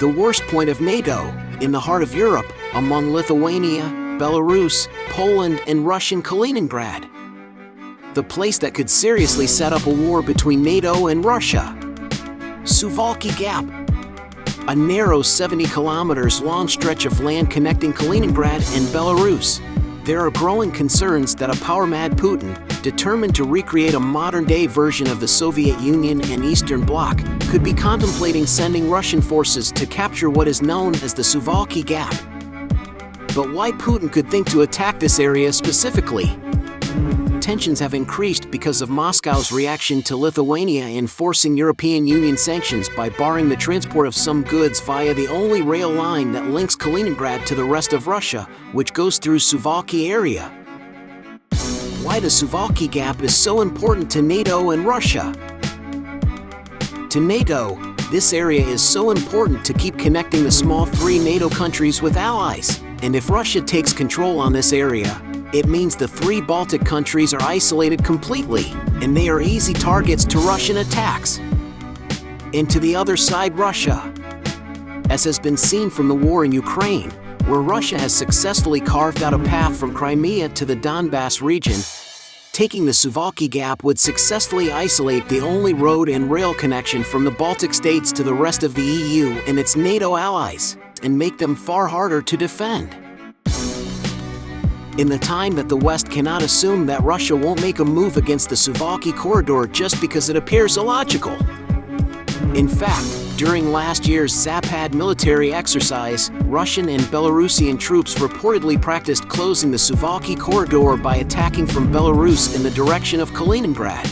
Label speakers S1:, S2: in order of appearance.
S1: the worst point of NATO, in the heart of Europe, among Lithuania, Belarus, Poland, and Russian Kaliningrad. The place that could seriously set up a war between NATO and Russia. Suwalki Gap, a narrow 70 kilometers long stretch of land connecting Kaliningrad and Belarus. There are growing concerns that a power-mad Putin, determined to recreate a modern-day version of the Soviet Union and Eastern Bloc, could be contemplating sending Russian forces to capture what is known as the Suwalki Gap. But why Putin could think to attack this area specifically? Tensions have increased because of Moscow's reaction to Lithuania enforcing European Union sanctions by barring the transport of some goods via the only rail line that links Kaliningrad to the rest of Russia, which goes through Suwalki area. Why the Suwalki Gap is so important to NATO and Russia. To NATO, this area is so important to keep connecting the small 3 NATO countries with allies, and if Russia takes control on this area, it means the 3 Baltic countries are isolated completely, and they are easy targets to Russian attacks. And to the other side, Russia. As has been seen from the war in Ukraine, where Russia has successfully carved out a path from Crimea to the Donbass region, taking the Suwalki Gap would successfully isolate the only road and rail connection from the Baltic states to the rest of the EU and its NATO allies, and make them far harder to defend. In the time that the West cannot assume that Russia won't make a move against the Suwalki corridor just because it appears illogical. In fact, during last year's Zapad military exercise, Russian and Belarusian troops reportedly practiced closing the Suwalki corridor by attacking from Belarus in the direction of Kaliningrad.